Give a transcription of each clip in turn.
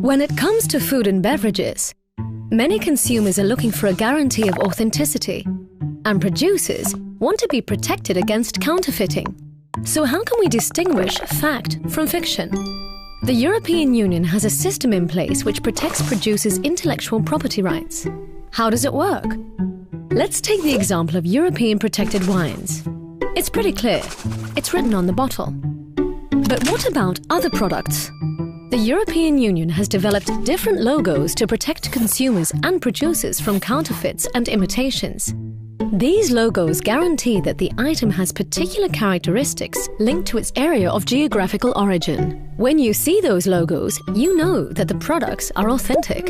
When it comes to food and beverages, many consumers are looking for a guarantee of authenticity, and producers want to be protected against counterfeiting. So how can we distinguish fact from fiction? The European Union has a system in place which protects producers' intellectual property rights. How does it work? Let's take the example of European protected wines. It's pretty clear. It's written on the bottle. But what about other products? The European Union has developed different logos to protect consumers and producers from counterfeits and imitations. These logos guarantee that the item has particular characteristics linked to its area of geographical origin. When you see those logos, you know that the products are authentic.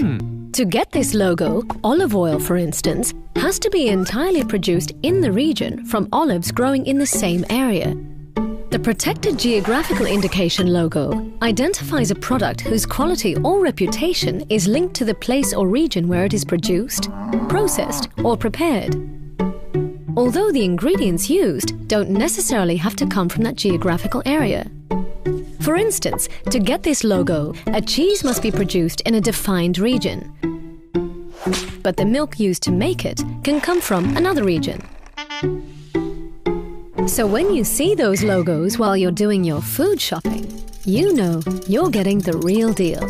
To get this logo, olive oil, for instance, has to be entirely produced in the region from olives growing in the same area. The Protected Geographical Indication logo identifies a product whose quality or reputation is linked to the place or region where it is produced, processed, or prepared. Although the ingredients used don't necessarily have to come from that geographical area. For instance, to get this logo, a cheese must be produced in a defined region. But the milk used to make it can come from another region. So when you see those logos while you're doing your food shopping, you know you're getting the real deal.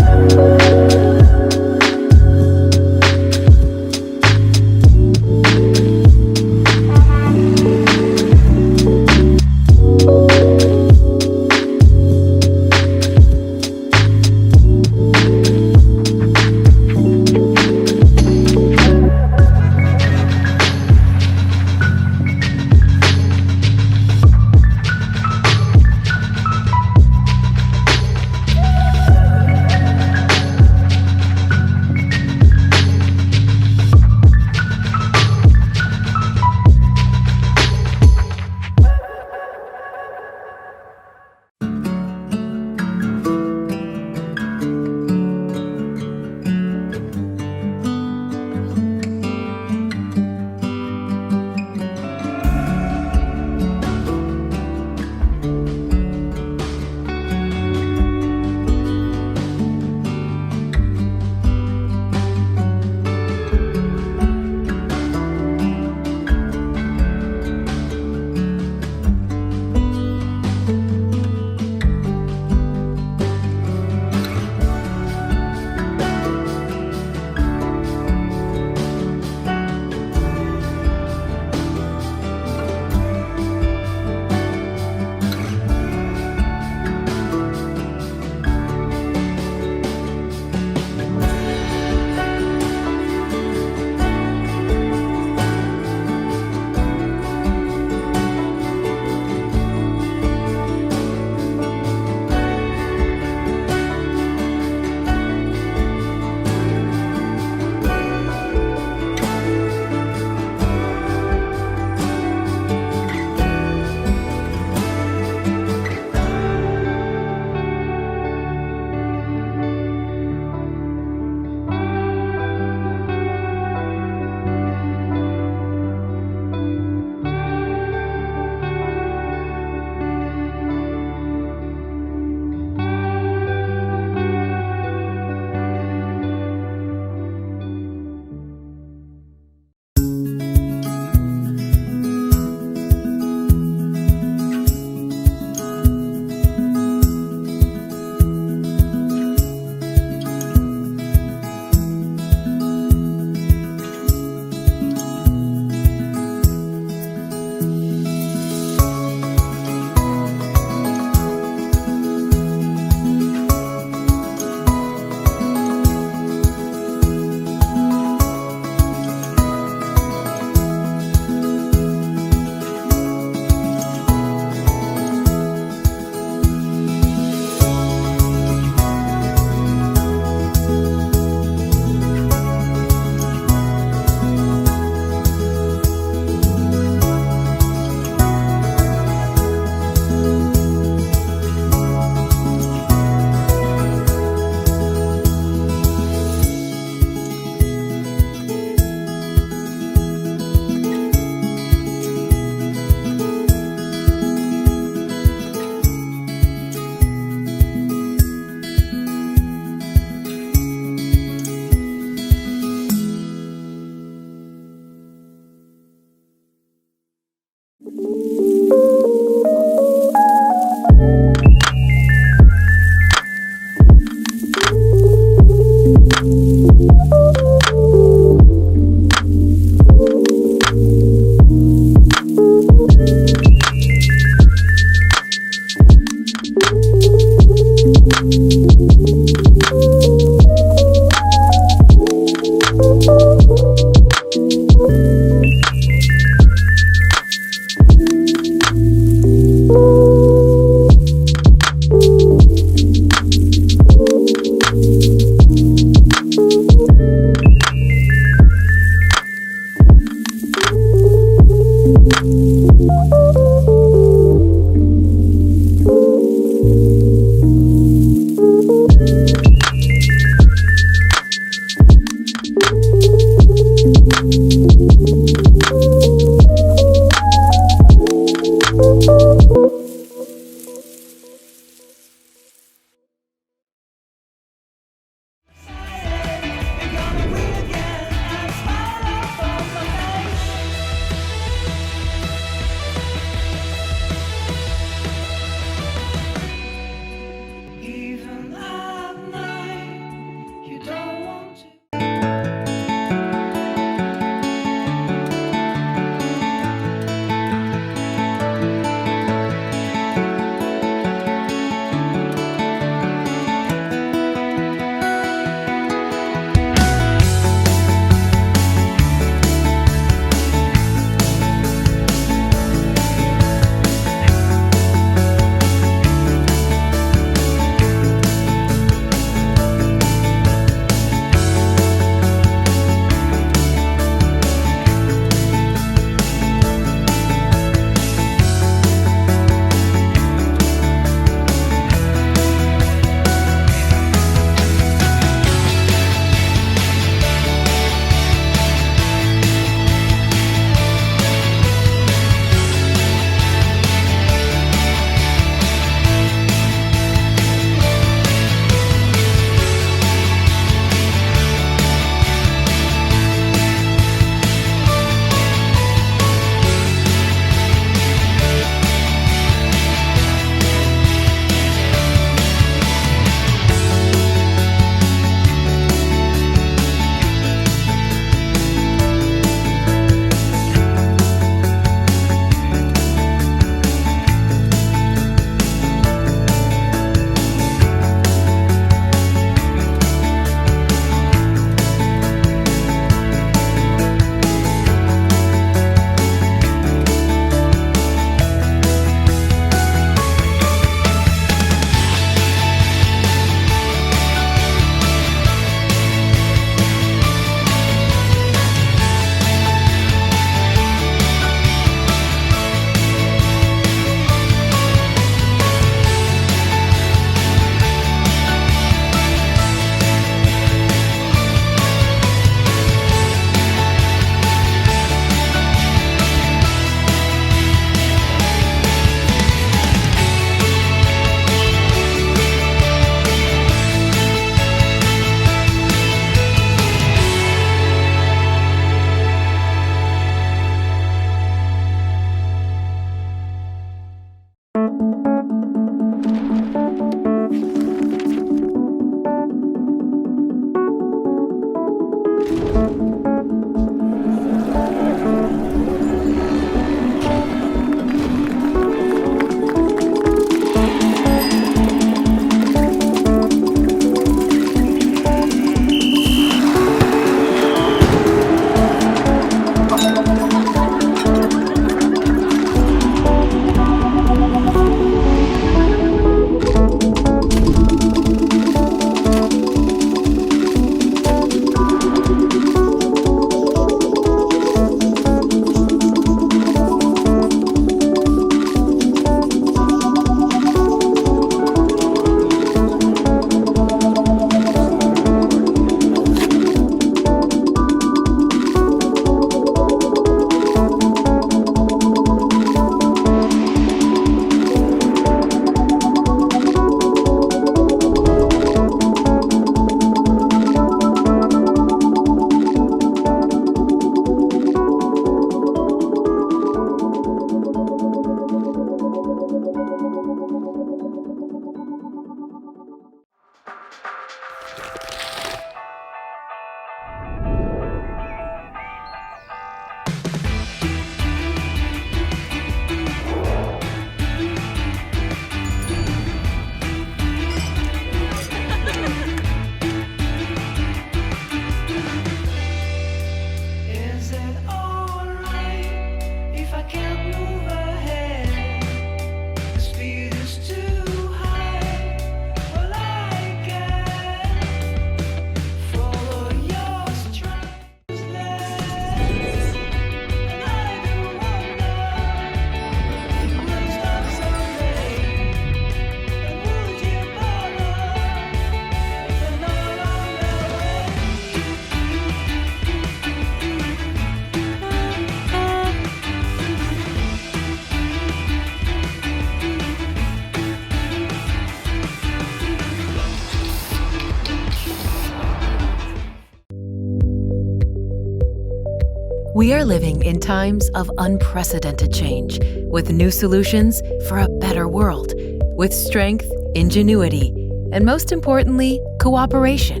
We are living in times of unprecedented change, with new solutions for a better world, with strength, ingenuity, and most importantly, cooperation.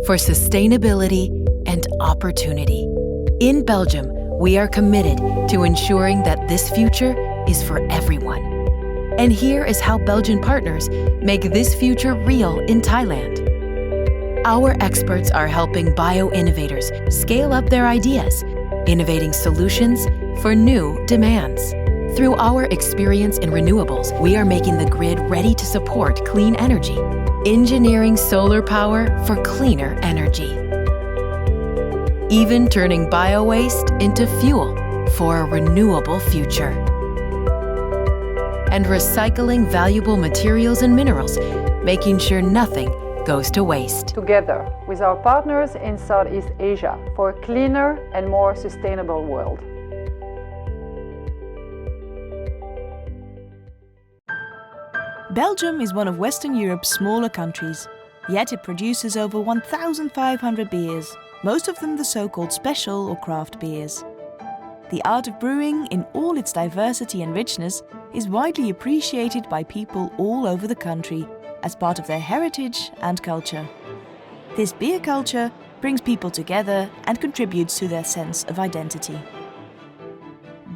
For sustainability and opportunity. In Belgium, we are committed to ensuring that this future is for everyone. And here is how Belgian partners make this future real in Thailand. Our experts are helping bio-innovators scale up their ideas, innovating solutions for new demands. Through our experience in renewables, we are making the grid ready to support clean energy, engineering solar power for cleaner energy, even turning bio-waste into fuel for a renewable future, and recycling valuable materials and minerals, making sure nothing goes to waste. Together with our partners in Southeast Asia for a cleaner and more sustainable world. Belgium is one of Western Europe's smaller countries, yet it produces over 1,500 beers, most of them the so-called special or craft beers. The art of brewing, in all its diversity and richness, is widely appreciated by people all over the country as part of their heritage and culture. This beer culture brings people together and contributes to their sense of identity.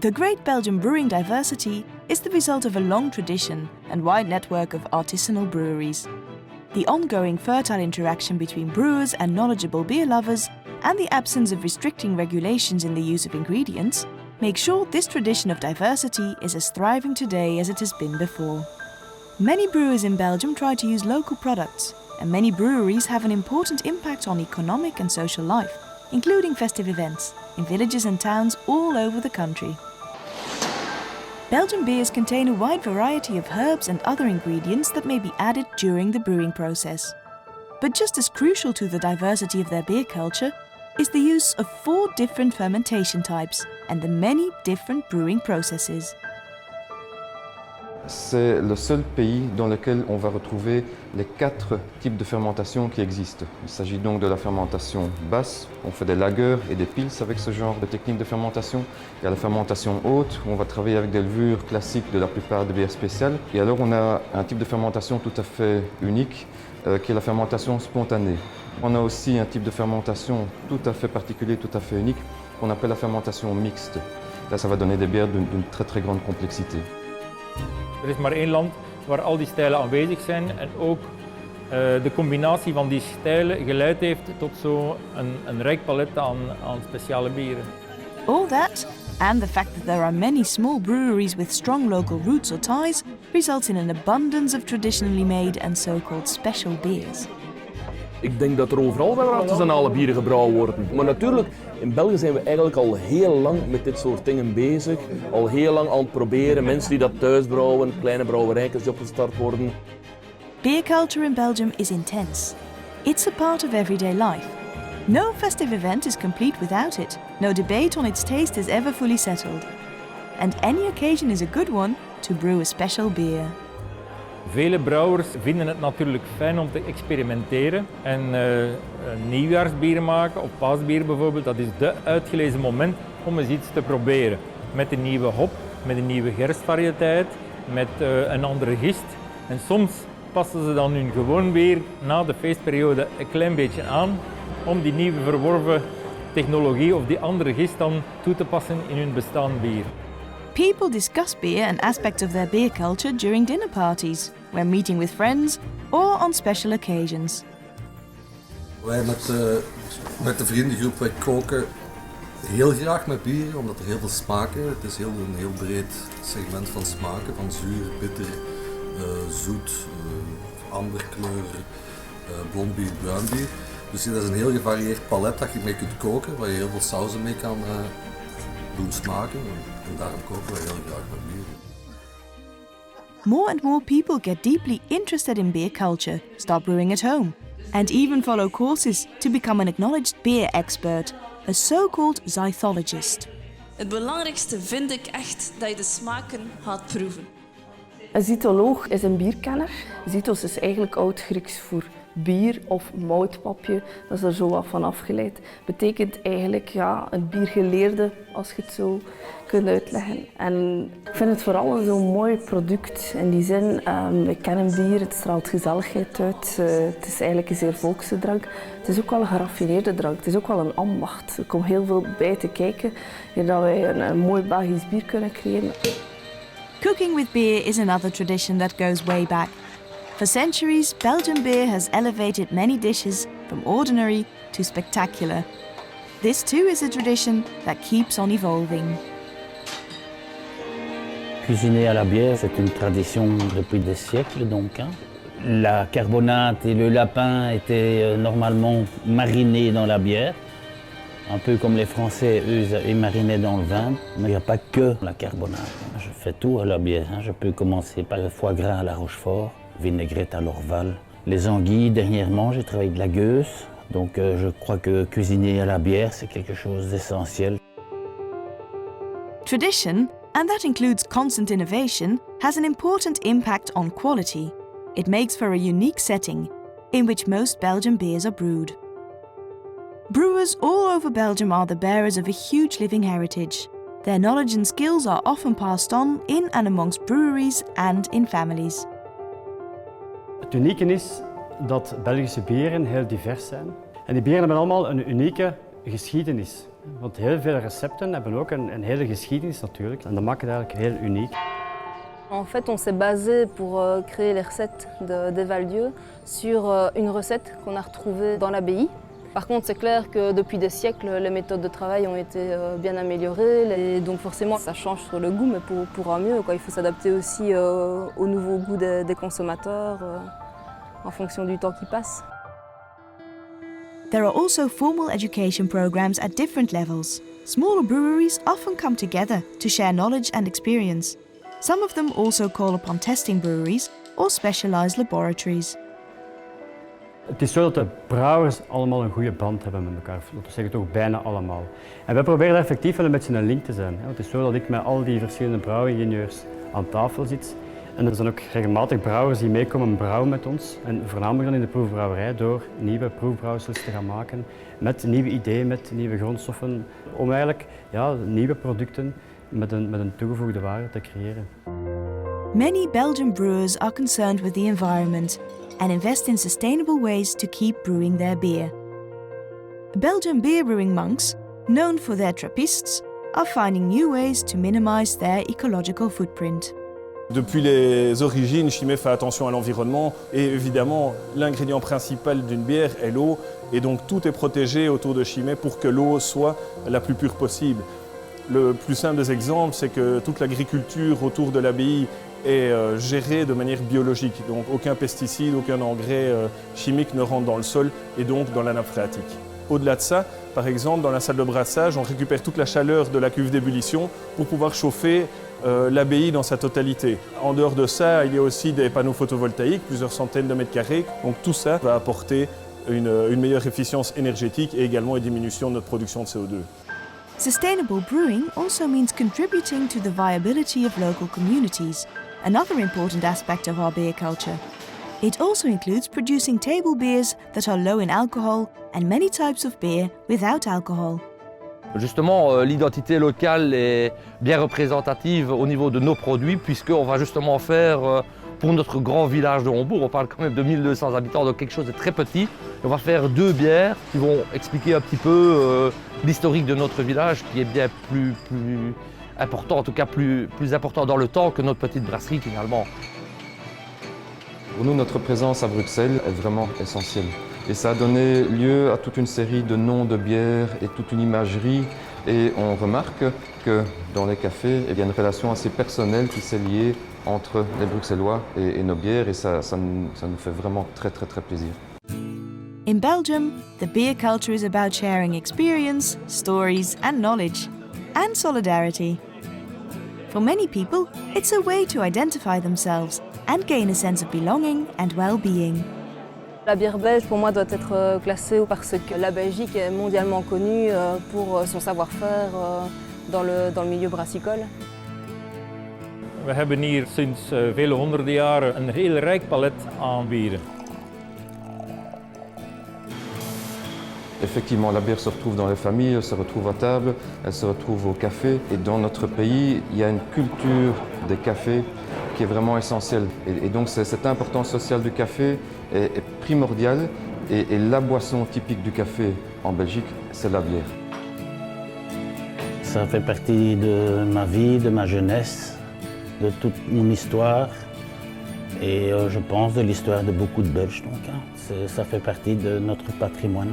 The great Belgian brewing diversity is the result of a long tradition and wide network of artisanal breweries. The ongoing fertile interaction between brewers and knowledgeable beer lovers, and the absence of restricting regulations in the use of ingredients, make sure this tradition of diversity is as thriving today as it has been before. Many brewers in Belgium try to use local products, and many breweries have an important impact on economic and social life, including festive events, in villages and towns all over the country. Belgian beers contain a wide variety of herbs and other ingredients that may be added during the brewing process. But just as crucial to the diversity of their beer culture is the use of 4 different fermentation types and the many different brewing processes. C'est le seul pays dans lequel on va retrouver les 4 types de fermentation qui existent. Il s'agit donc de la fermentation basse, on fait des lagers et des pils avec ce genre de technique de fermentation. Il y a la fermentation haute, où on va travailler avec des levures classiques de la plupart des bières spéciales. Et alors on a un type de fermentation tout à fait unique, qui est la fermentation spontanée. On a aussi un type de fermentation tout à fait particulier, tout à fait unique, qu'on appelle la fermentation mixte. Là, ça va donner des bières d'une très très grande complexité. Er is maar één land waar al die stijlen aanwezig zijn en ook de combinatie van die stijlen geleid heeft tot een rijk palet aan speciale bieren. All that, and the fact that there are many small breweries with strong local roots or ties, results in an abundance of traditionally made and so-called special beers. Ik denk dat er overal wel artisanale bieren gebrouwen worden. Maar natuurlijk, in België zijn we eigenlijk al heel lang met dit soort dingen bezig. Al heel lang aan het proberen. Mensen die dat thuis brouwen, kleine brouwerijtjes die opgestart worden. Beer culture in Belgium is intense. It's a part of everyday life. No festive event is complete without it. No debate on its taste is ever fully settled. And any occasion is a good one to brew a special beer. Vele brouwers vinden het natuurlijk fijn om te experimenteren en een nieuwjaarsbier maken, of paasbier bijvoorbeeld, dat is dé uitgelezen moment om eens iets te proberen. Met een nieuwe hop, met een nieuwe gerstvariëteit, met een andere gist. En soms passen ze dan hun gewoon bier na de feestperiode een klein beetje aan om die nieuwe verworven technologie of die andere gist dan toe te passen in hun bestaand bier. People discuss beer and aspects of their beer culture during dinner parties, when meeting with friends, or on special occasions. Wij met de vriendengroep, wij koken heel graag met bier, omdat er heel veel smaken. Het is een heel breed segment van smaken, van zuur, bitter, zoet, amberkleur, blond bier, bruin bier. Dus dat is een heel gevarieerd palet dat je mee kunt koken, waar je heel veel sauzen mee kan doen smaken. En daarom koken wij heel graag met bier. More and more people get deeply interested in beer culture, start brewing at home, and even follow courses to become an acknowledged beer expert, a so-called zythologist. Het belangrijkste vind ik echt dat je de smaken gaat proeven. Een zytoloog is een bierkenner. Zytos is eigenlijk oud-Grieks voor bier of moutpapje, dat is er zo wat van afgeleid. Betekent eigenlijk ja, een biergeleerde, als je het zo kunt uitleggen. En ik vind het vooral een zo'n mooi product. In die zin, we kennen bier, het straalt gezelligheid uit. Het is eigenlijk een zeer volkse drank. Het is ook wel een geraffineerde drank, het is ook wel een ambacht. Er komt heel veel bij te kijken, hier dat wij een mooi Belgisch bier kunnen creëren. Cooking with beer is another tradition that goes way back. For centuries, Belgian beer has elevated many dishes from ordinary to spectacular. This too is a tradition that keeps on evolving. Cuisiner à la bière, c'est une tradition depuis des siècles donc. La carbonate et le lapin étaient normalement marinés dans la bière. Un peu comme les Français, eux, ils marinaient dans le vin. Mais il n'y a pas que la carbonate. Je fais tout à la bière. Je peux commencer par le foie gras à la Rochefort, vinaigrette à l'Orval. Les anguilles, dernièrement, j'ai travaillé de la gueuse. Donc je crois que cuisiner à la bière, c'est quelque chose d'essentiel. Tradition, and that includes constant innovation, has an important impact on quality. It makes for a unique setting in which most Belgian beers are brewed. Brewers all over Belgium are the bearers of a huge living heritage. Their knowledge and skills are often passed on in and amongst breweries and in families. Het unieke is dat Belgische bieren heel divers zijn. En die bieren hebben allemaal een unieke geschiedenis. Want heel veel recepten hebben ook een hele geschiedenis natuurlijk. En dat maakt het eigenlijk heel uniek. En fait, on s'est basé pour créer les recettes de Val-Dieu sur une recette qu'on a retrouvée dans l'abbaye. Par contre, c'est clair que depuis des siècles, les méthodes de travail ont été bien améliorées. Et donc forcément, ça change sur le goût, mais pour un mieux. Il faut s'adapter aussi au nouveau goût des consommateurs en fonction du temps qui passe. There are also formal education programs at different levels. Smaller breweries often come together to share knowledge and experience. Some of them also call upon testing breweries or specialized laboratories. Het is zo dat de brouwers allemaal een goede band hebben met elkaar. Dat zeggen toch bijna allemaal. En wij proberen daar effectief wel een beetje een link te zijn. Het is zo dat ik met al die verschillende brouwingenieurs aan tafel zit. En er zijn ook regelmatig brouwers die meekomen brouwen met ons. En voornamelijk dan in de proefbrouwerij door nieuwe proefbrouwsels te gaan maken. Met nieuwe ideeën, met nieuwe grondstoffen. Om eigenlijk nieuwe producten met een toegevoegde waarde te creëren. Many Belgian brewers are concerned with the environment and invest in sustainable ways to keep brewing their beer. Belgian beer brewing monks, known for their trappistes, are finding new ways to minimize their ecological footprint. Depuis les origines, Chimay fait attention à l'environnement et évidemment l'ingrédient principal d'une bière est l'eau et donc tout est protégé autour de Chimay pour que l'eau soit la plus pure possible. Le plus simple des exemples, c'est que toute l'agriculture autour de l'abbaye est gérée de manière biologique. Donc aucun pesticide, aucun engrais chimique ne rentre dans le sol et donc dans la nappe phréatique. Au-delà de ça, par exemple, dans la salle de brassage, on récupère toute la chaleur de la cuve d'ébullition pour pouvoir chauffer l'abbaye dans sa totalité. En dehors de ça, il y a aussi des panneaux photovoltaïques, plusieurs centaines de mètres carrés. Donc tout ça va apporter une meilleure efficience énergétique et également une diminution de notre production de CO2. Sustainable brewing also means contributing to the viability of local communities, another important aspect of our beer culture. It also includes producing table beers that are low in alcohol and many types of beer without alcohol. Justement, l'identité locale est bien représentative au niveau de nos produits puisqu'on va justement faire pour notre grand village de Hombourg, on parle quand même de 1200 habitants, donc quelque chose de très petit. On va faire 2 bières qui vont expliquer un petit peu l'historique de notre village qui est bien plus important, en tout cas plus important dans le temps que notre petite brasserie finalement. Pour nous, notre présence à Bruxelles est vraiment essentielle. Et ça a donné lieu à toute une série de noms de bières et toute une imagerie. Et on remarque que dans les cafés, il y a une relation assez personnelle qui s'est liée entre les Bruxellois et nos bières. Et ça nous fait vraiment très plaisir. In Belgium, the beer culture is about sharing experience, stories and knowledge, and solidarity. For many people, it's a way to identify themselves and gain a sense of belonging and well-being. La bière belge, pour moi, doit être classée parce que la Belgique est mondialement connue pour son savoir-faire dans le milieu brassicole. We hebben hier sinds vele honderden jaren een heel rijk palet aan bieren. Effectivement, la bière se retrouve dans les familles, elle se retrouve à table, elle se retrouve au café. Et dans notre pays, il y a une culture des cafés qui est vraiment essentielle. Et donc cette importance sociale du café est primordiale. Et la boisson typique du café en Belgique, c'est la bière. Ça fait partie de ma vie, de ma jeunesse, de toute mon histoire. Et je pense de l'histoire de beaucoup de Belges. Donc, ça fait partie de notre patrimoine.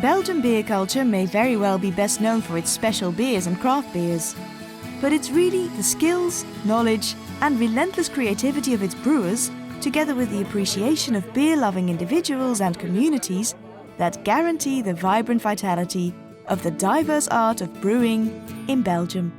Belgian beer culture may very well be best known for its special beers and craft beers. But it's really the skills, knowledge and relentless creativity of its brewers, together with the appreciation of beer-loving individuals and communities, that guarantee the vibrant vitality of the diverse art of brewing in Belgium.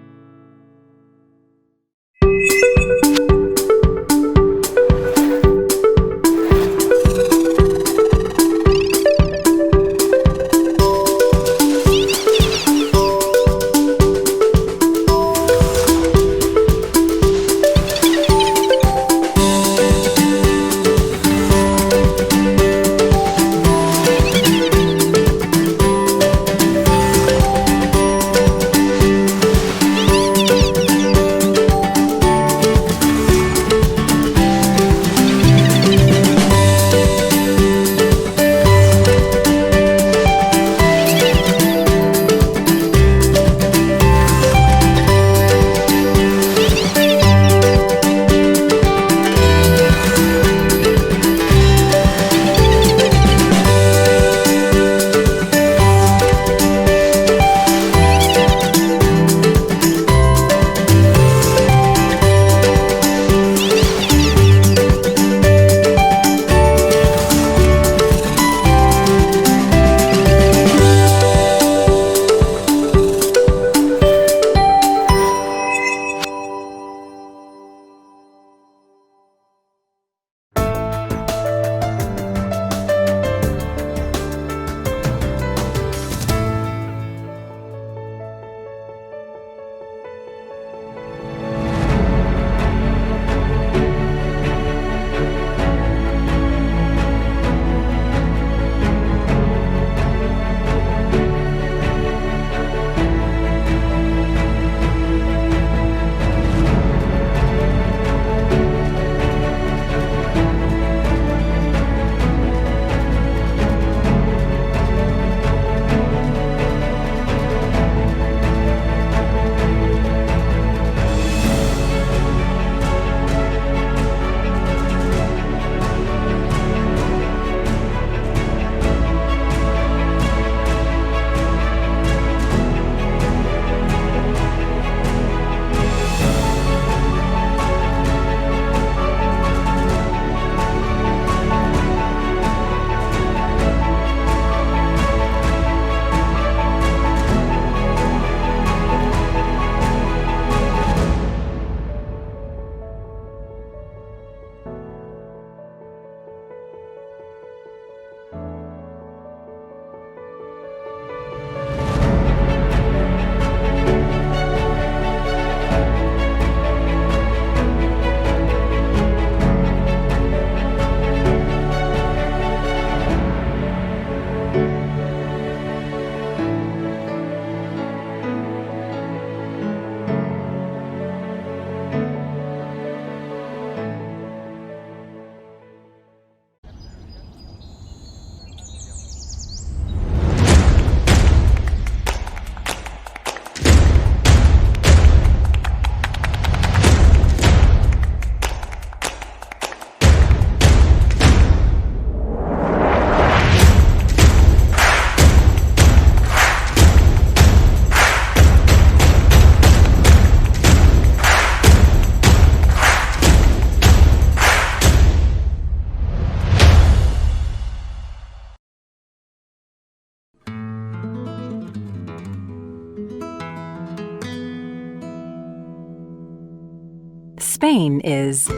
Spain is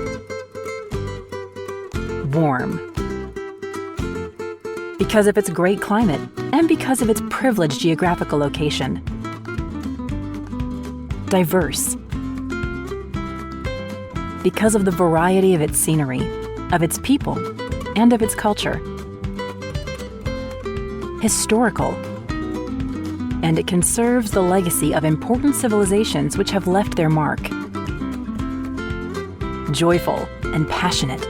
warm because of its great climate and because of its privileged geographical location. Diverse because of the variety of its scenery, of its people, and of its culture. historical, and it conserves the legacy of important civilizations which have left their mark. Joyful and passionate,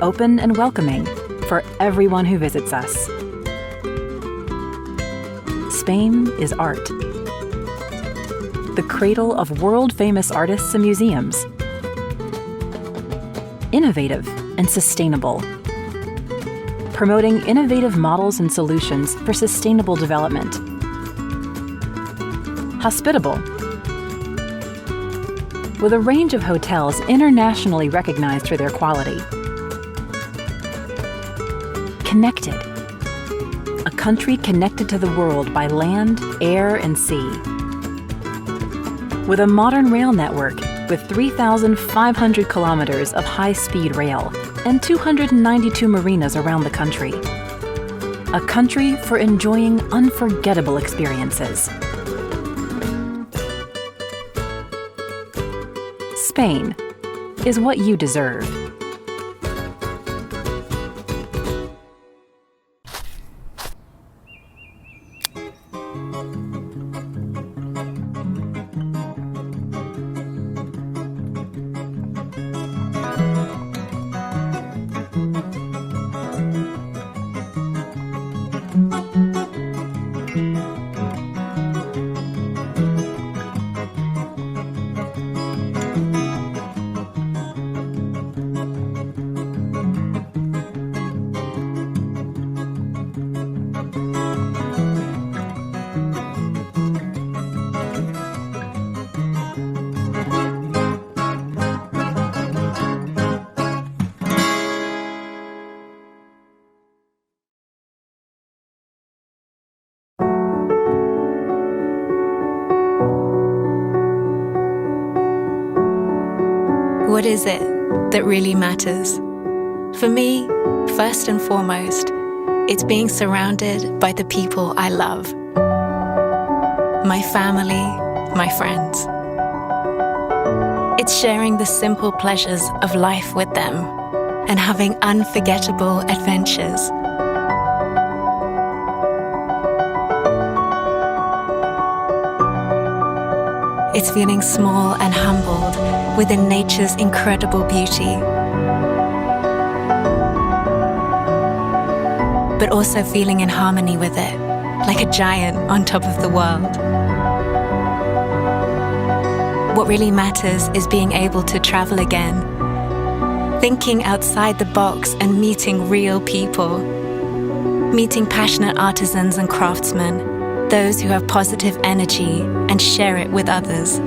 open and welcoming for everyone who visits us. Spain is art. The cradle of world-famous artists and museums. Innovative and sustainable. Promoting innovative models and solutions for sustainable development. Hospitable. With a range of hotels internationally recognized for their quality. Connected. A country connected to the world by land, air, and sea. With a modern rail network with 3,500 kilometers of high-speed rail and 292 marinas around the country. A country for enjoying unforgettable experiences. Spain is what you deserve. What is it that really matters? For me, first and foremost, it's being surrounded by the people I love. My family, my friends. It's sharing the simple pleasures of life with them and having unforgettable adventures. It's feeling small and humbled within nature's incredible beauty, but also feeling in harmony with it, like a giant on top of the world. What really matters is being able to travel again, thinking outside the box and meeting real people, meeting passionate artisans and craftsmen, those who have positive energy and share it with others.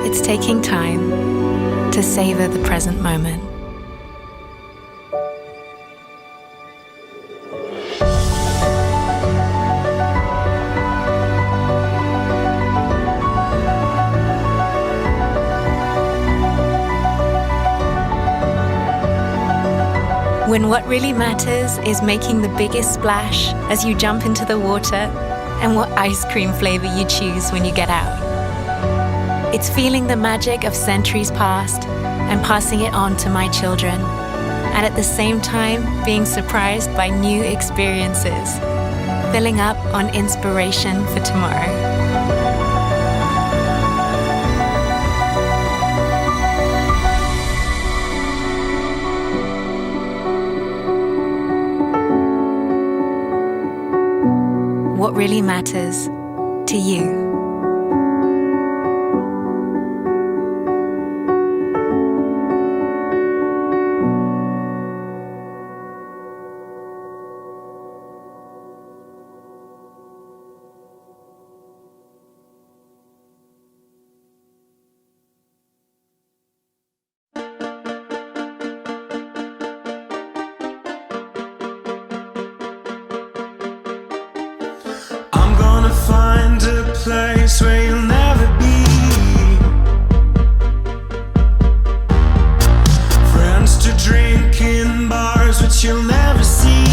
It's taking time to savor the present moment. When what really matters is making the biggest splash as you jump into the water and what ice cream flavor you choose when you get out. It's feeling the magic of centuries past and passing it on to my children, and at the same time being surprised by new experiences, filling up on inspiration for tomorrow. What really matters to you. Find a place where you'll never be. Friends to drink in bars which you'll never see.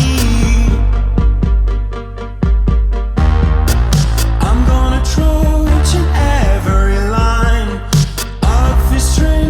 I'm gonna troll each and every line of this dream.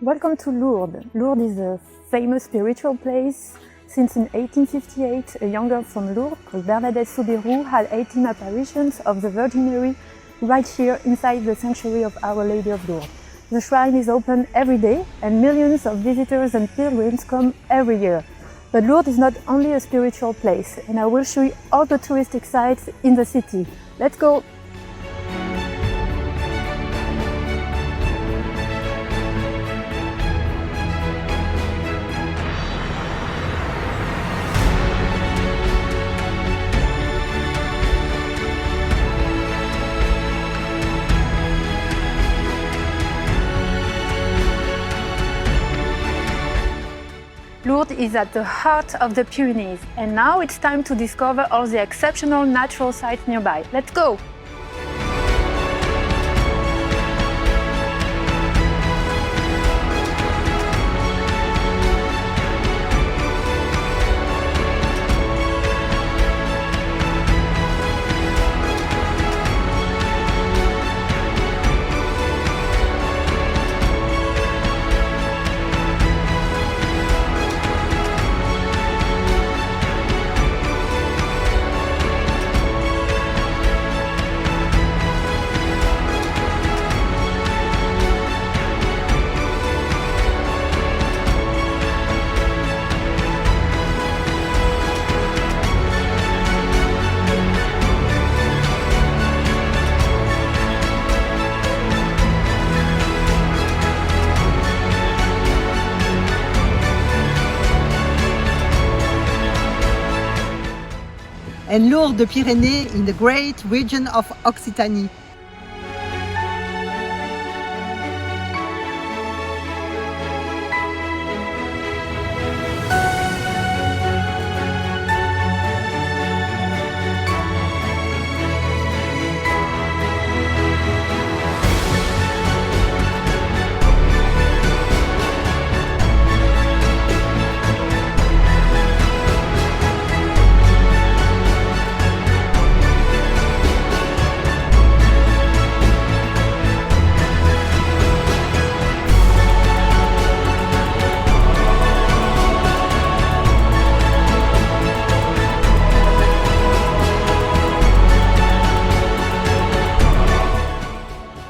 Welcome to Lourdes. Lourdes is a famous spiritual place. Since in 1858, a young girl from Lourdes called Bernadette Soubirous had 18 apparitions of the Virgin Mary right here inside the sanctuary of Our Lady of Lourdes. The shrine is open every day and millions of visitors and pilgrims come every year. But Lourdes is not only a spiritual place, and I will show you all the touristic sites in the city. Let's go! Lourdes is at the heart of the Pyrenees, and now it's time to discover all the exceptional natural sites nearby. Let's go! and Lourdes-Pyrénées in the great region of Occitanie.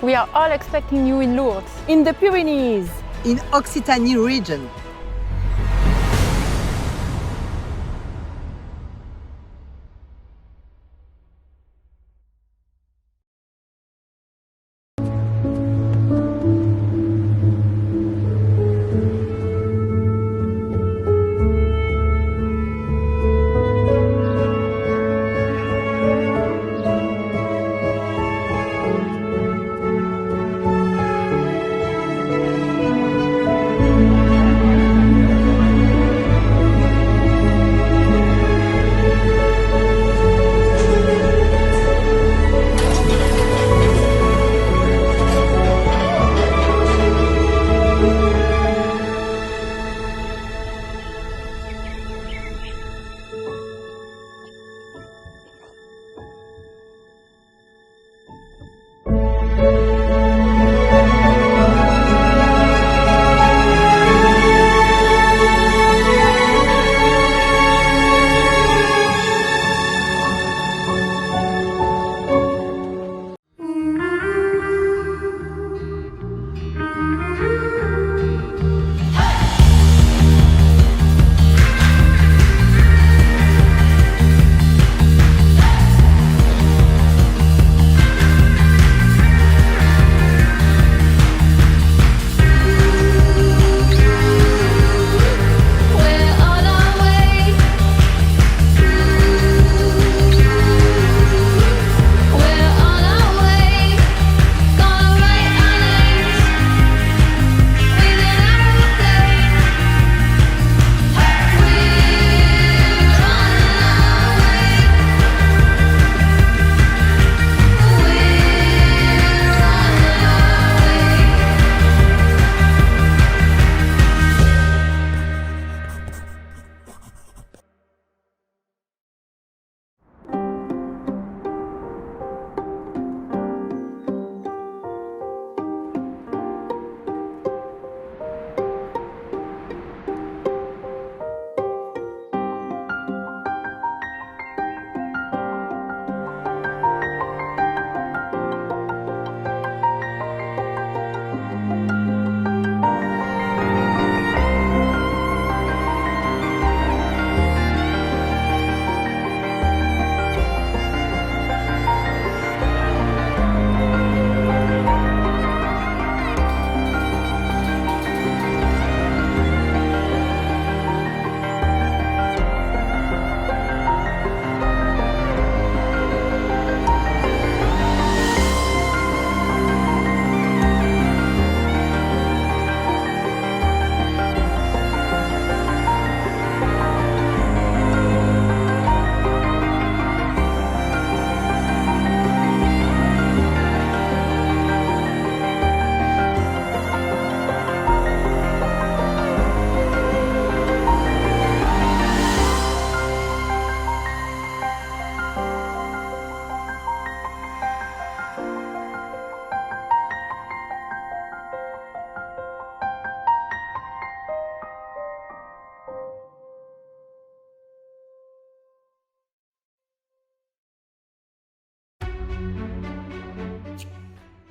We are all expecting you in Lourdes, in the Pyrenees, in Occitanie region.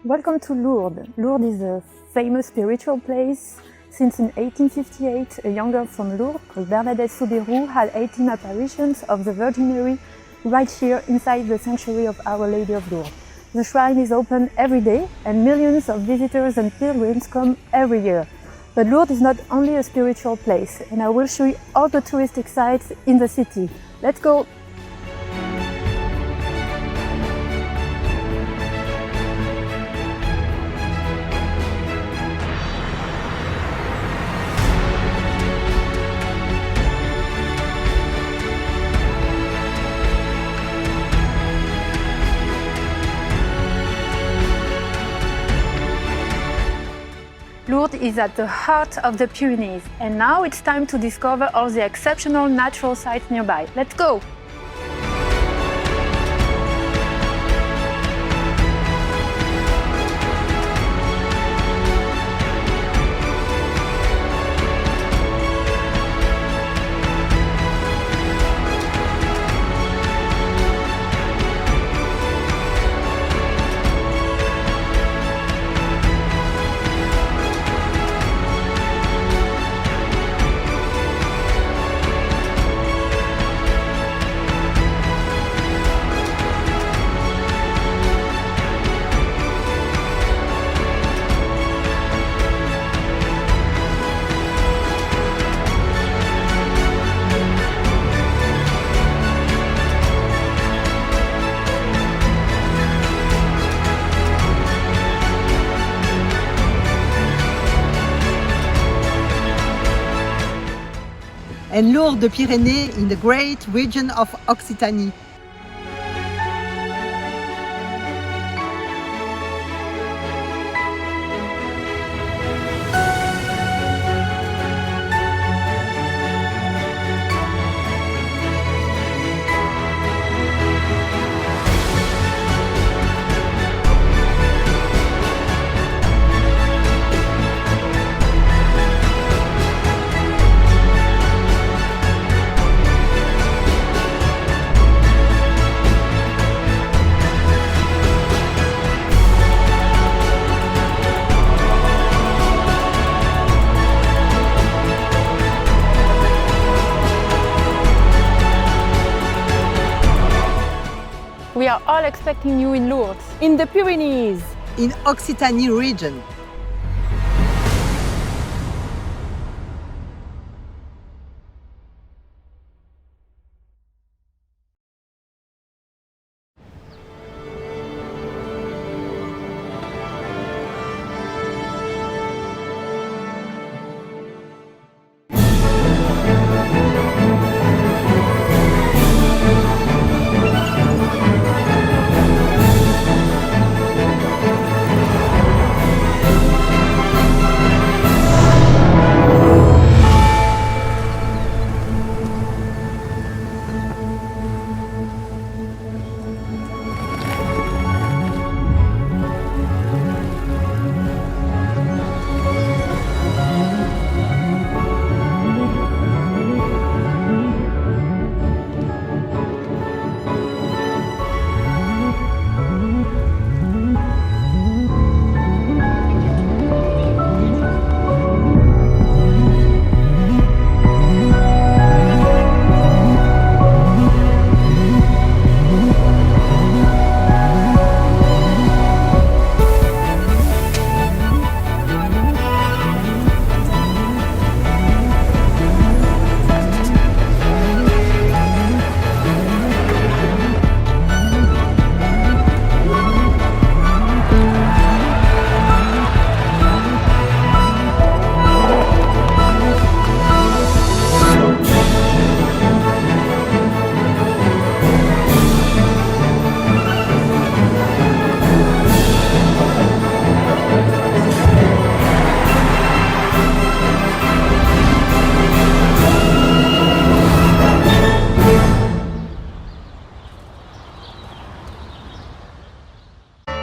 Welcome to Lourdes. Lourdes is a famous spiritual place. Since in 1858, a young girl from Lourdes called Bernadette Soubirous had 18 apparitions of the Virgin Mary right here inside the sanctuary of Our Lady of Lourdes. The shrine is open every day and millions of visitors and pilgrims come every year. But Lourdes is not only a spiritual place, and I will show you all the touristic sites in the city. Let's go! Lourdes is at the heart of the Pyrenees, and now it's time to discover all the exceptional natural sites nearby. Let's go! And Lourdes-Pyrénées in the great region of Occitanie. We are all expecting you in Lourdes, in the Pyrenees, in Occitanie region.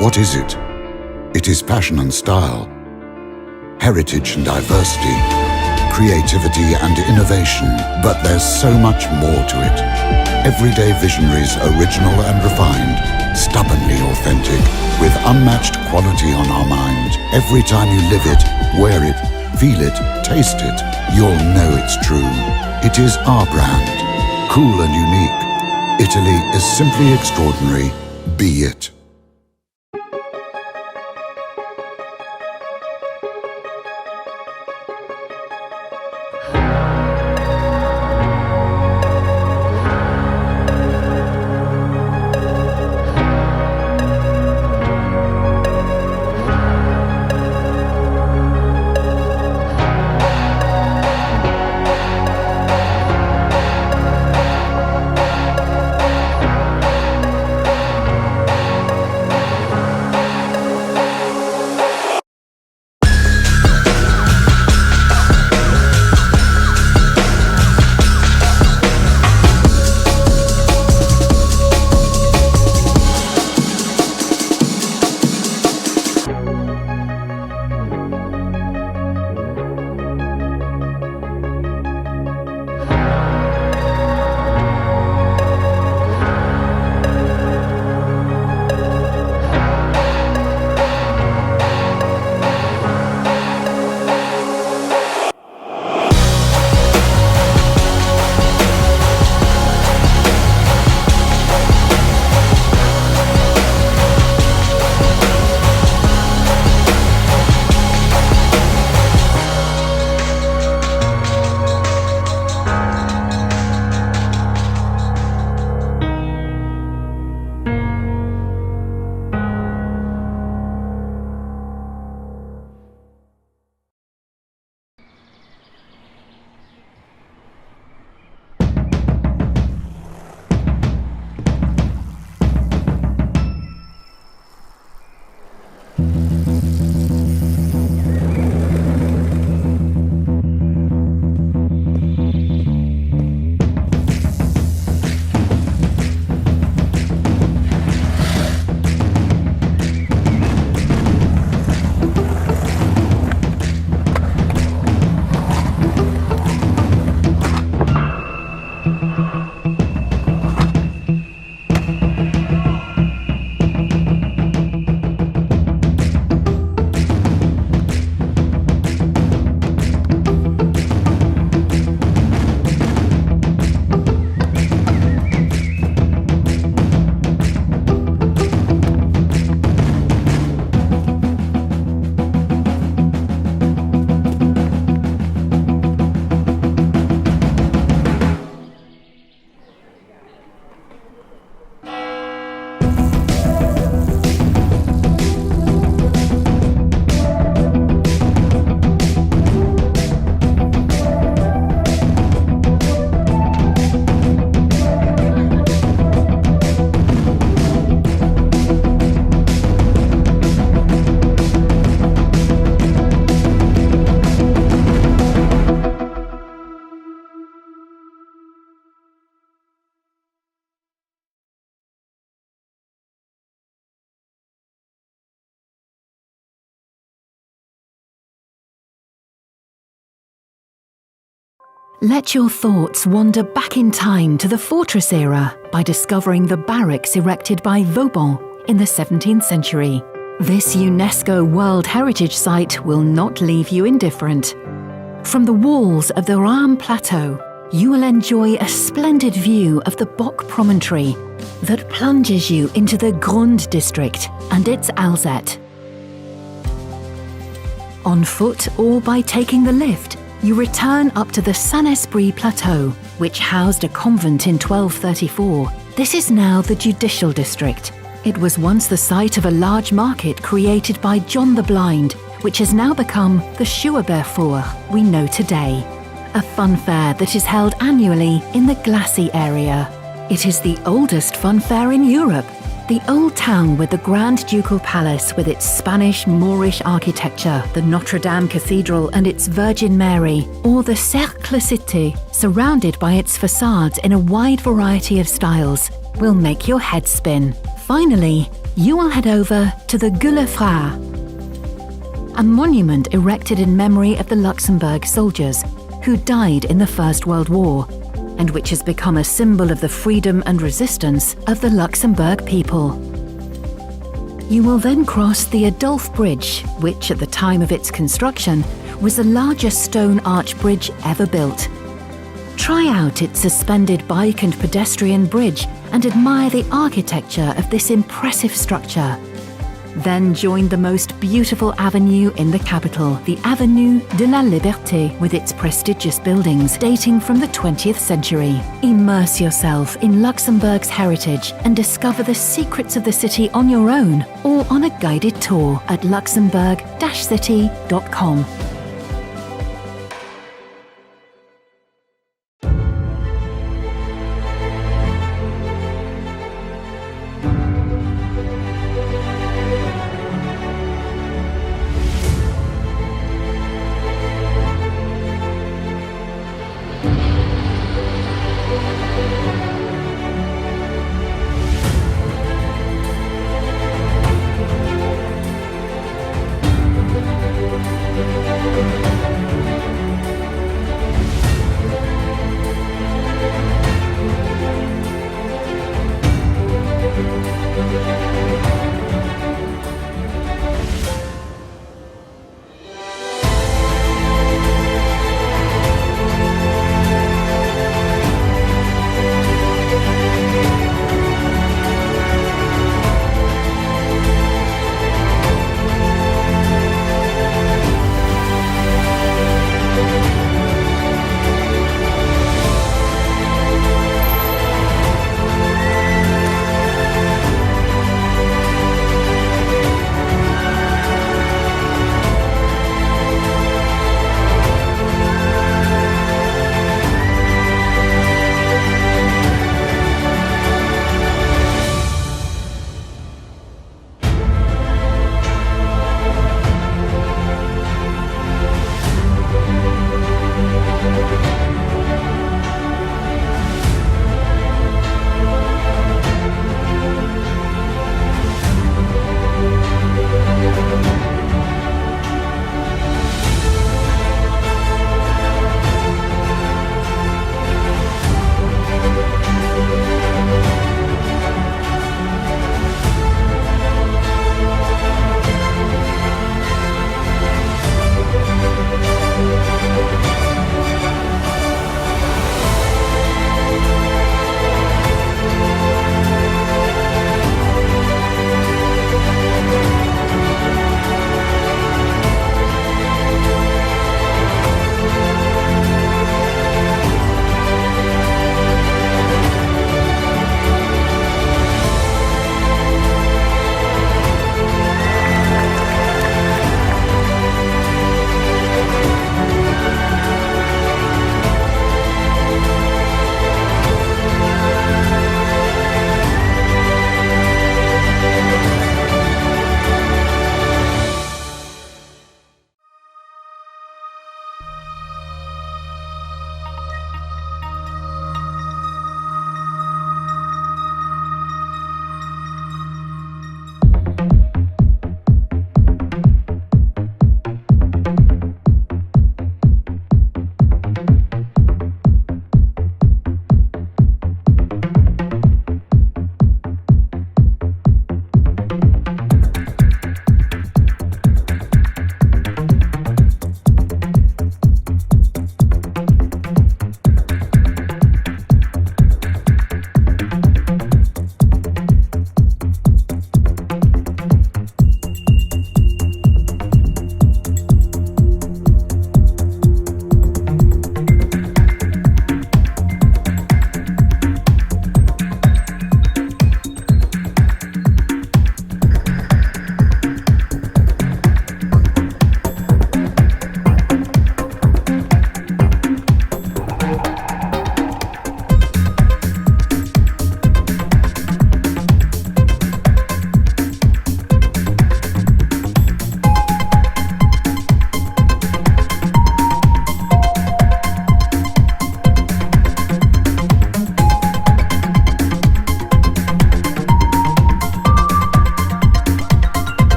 What is it? It is passion and style, heritage and diversity, creativity and innovation, but there's so much more to it. Everyday visionaries, original and refined, stubbornly authentic, with unmatched quality on our mind. Every time you live it, wear it, feel it, taste it, you'll know it's true. It is our brand, cool and unique. Italy is simply extraordinary. Be it. Let your thoughts wander back in time to the fortress era by discovering the barracks erected by Vauban in the 17th century. This UNESCO World Heritage Site will not leave you indifferent. From the walls of the Ram Plateau, you will enjoy a splendid view of the Bock Promontory that plunges you into the Grande district and its Alzette. On foot or by taking the lift, you return up to the Saint-Esprit Plateau, which housed a convent in 1234. This is now the Judicial District. It was once the site of a large market created by John the Blind, which has now become the Schuerberg we know today. A fun fair that is held annually in the Glacis area. It is the oldest fun fair in Europe. The old town with the Grand Ducal Palace with its Spanish Moorish architecture, the Notre Dame Cathedral and its Virgin Mary, or the Cercle Cité, surrounded by its facades in a wide variety of styles, will make your head spin. Finally, you will head over to the Gueule Frères, a monument erected in memory of the Luxembourg soldiers who died in the First World War, and which has become a symbol of the freedom and resistance of the Luxembourg people. You will then cross the Adolphe Bridge, which at the time of its construction was the largest stone arch bridge ever built. Try out its suspended bike and pedestrian bridge and admire the architecture of this impressive structure. Then join the most beautiful avenue in the capital, the Avenue de la Liberté, with its prestigious buildings dating from the 20th century. Immerse yourself in Luxembourg's heritage and discover the secrets of the city on your own or on a guided tour at luxembourg-city.com.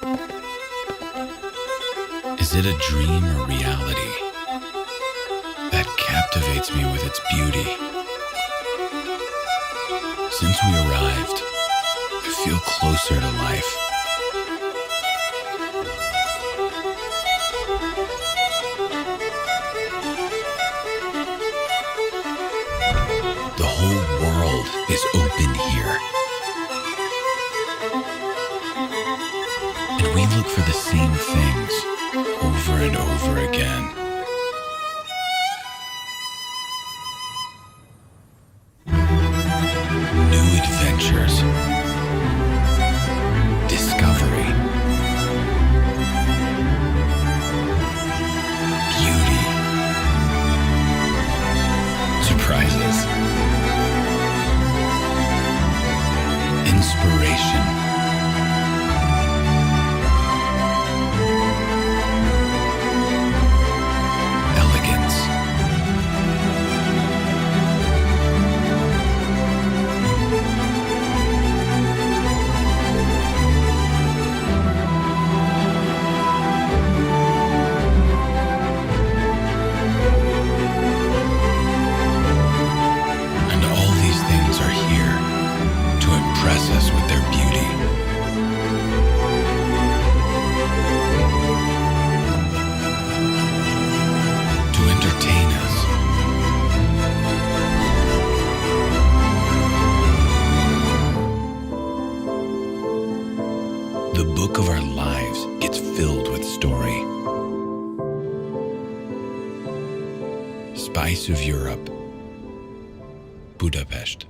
Is it a dream or reality that captivates me with its beauty? Since we arrived, I feel closer to life. The whole world is open here. And we look for the same things over and over again. New adventures, discovery, beauty, surprises, inspiration. Us with their beauty. To entertain us. The book of our lives gets filled with story. Spice of Europe, Budapest.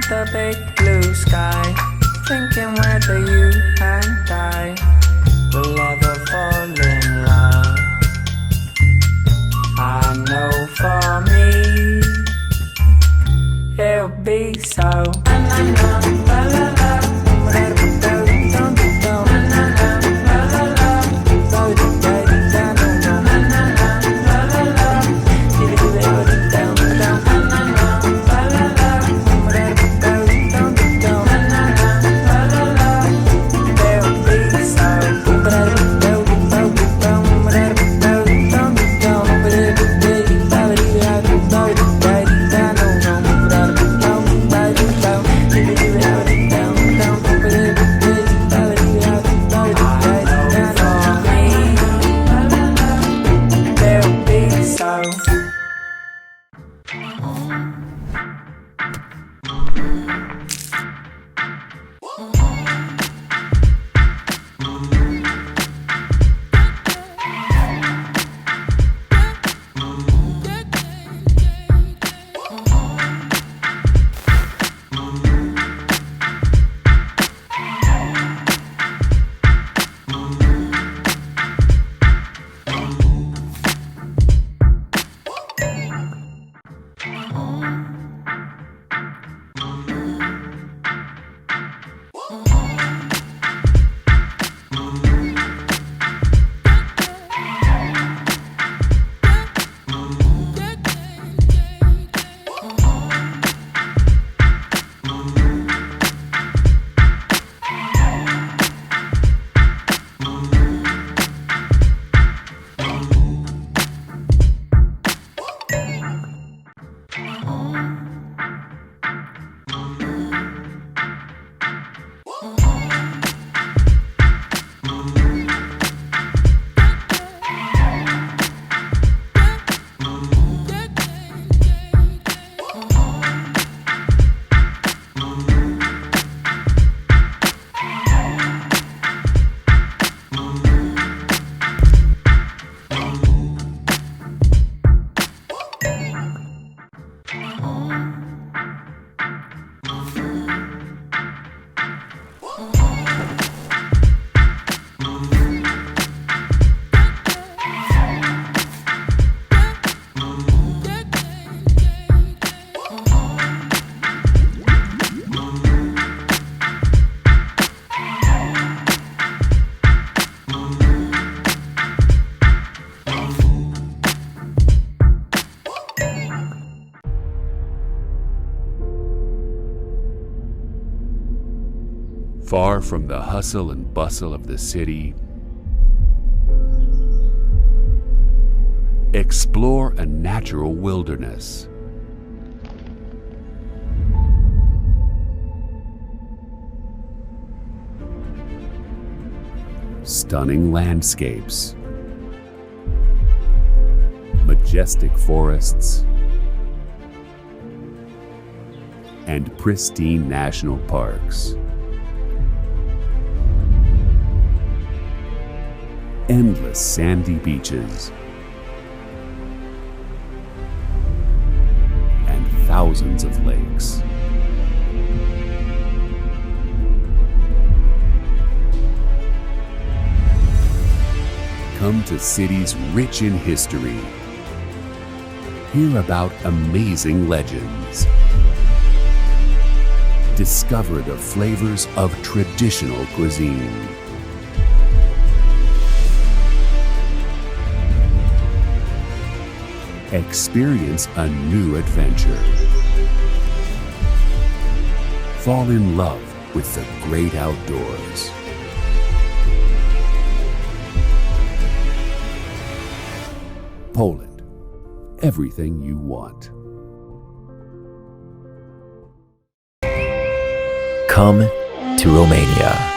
The big blue sky, thinking whether you and I will ever fall in love. I know for me it'll be so. Far from the hustle and bustle of the city, explore a natural wilderness. Stunning landscapes, majestic forests, and pristine national parks. Endless sandy beaches and thousands of lakes. Come to cities rich in history. Hear about amazing legends. Discover the flavors of traditional cuisine. Experience a new adventure. Fall in love with the great outdoors. Poland, everything you want. Come to Romania.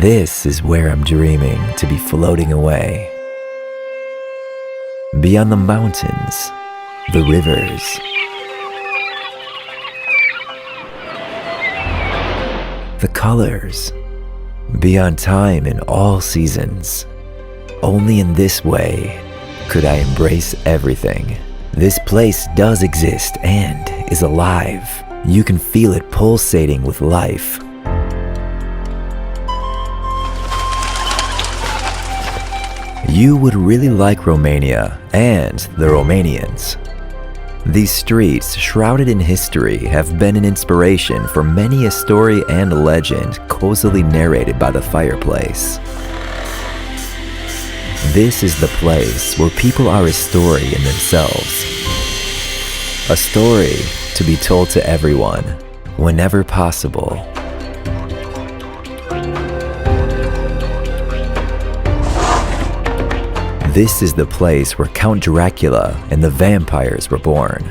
This is where I'm dreaming to be floating away. Beyond the mountains, the rivers, the colors, beyond time in all seasons. Only in this way could I embrace everything. This place does exist and is alive. You can feel it pulsating with life. You would really like Romania and the Romanians. These streets, shrouded in history, have been an inspiration for many a story and legend cozily narrated by the fireplace. This is the place where people are a story in themselves. A story to be told to everyone, whenever possible. This is the place where Count Dracula and the vampires were born.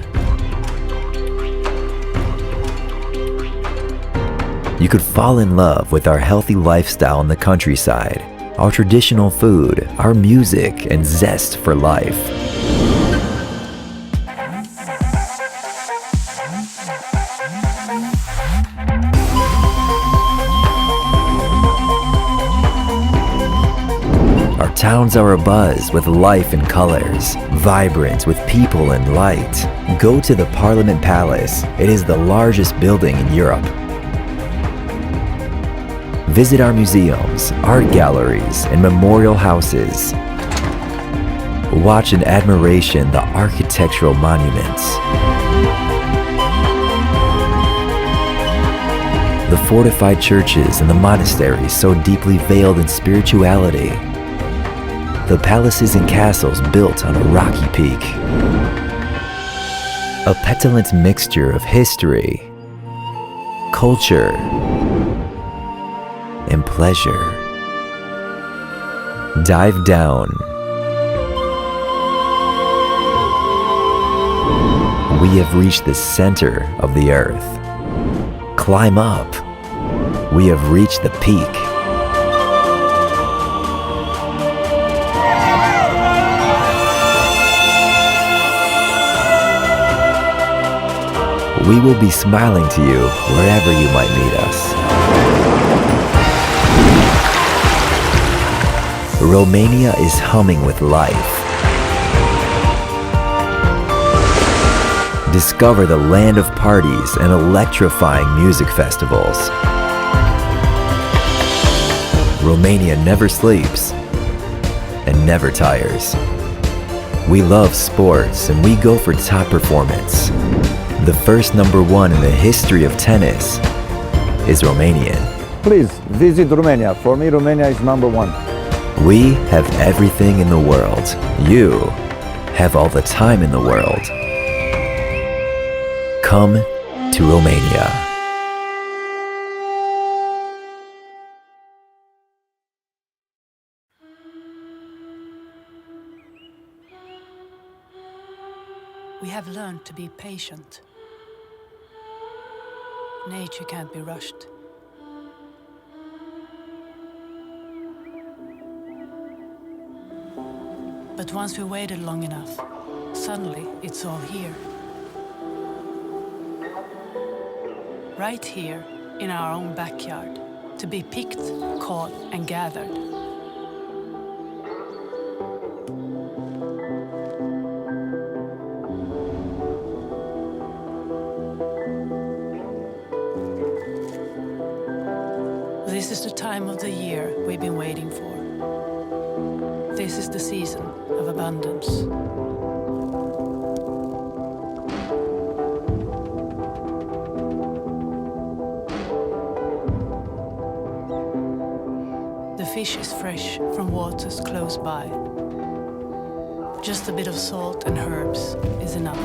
You could fall in love with our healthy lifestyle in the countryside, our traditional food, our music, and zest for life. Towns are abuzz with life and colors, vibrant with people and light. Go to the Parliament Palace. It is the largest building in Europe. Visit our museums, art galleries, and memorial houses. Watch in admiration the architectural monuments. The fortified churches and the monasteries so deeply veiled in spirituality. The palaces and castles built on a rocky peak. A petulant mixture of history, culture, and pleasure. Dive down. We have reached the center of the earth. Climb up. We have reached the peak. We will be smiling to you wherever you might meet us. Romania is humming with life. Discover the land of parties and electrifying music festivals. Romania never sleeps and never tires. We love sports and we go for top performance. The first #1 in the history of tennis is Romanian. Please visit Romania. For me, Romania is #1. We have everything in the world. You have all the time in the world. Come to Romania. We have learned to be patient. Nature can't be rushed. But once we waited long enough, suddenly it's all here. Right here in our own backyard, to be picked, caught, and gathered. This is the time of the year we've been waiting for. This is the season of abundance. The fish is fresh from waters close by. Just a bit of salt and herbs is enough.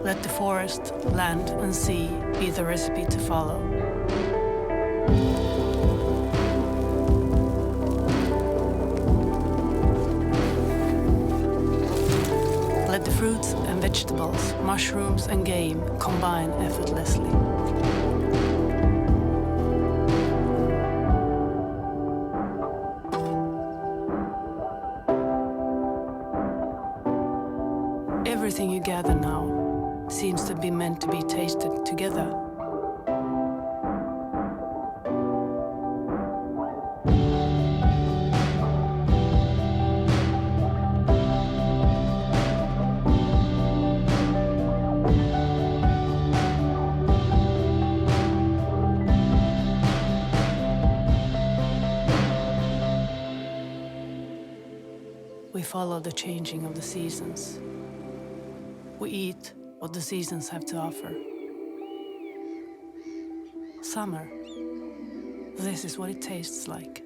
Let the forest, land, and sea be the recipe to follow. Let the fruits and vegetables, mushrooms and game combine effortlessly. Everything you gather now seems to be meant to be tasted together. We follow the changing of the seasons. We eat what the seasons have to offer. Summer, this is what it tastes like.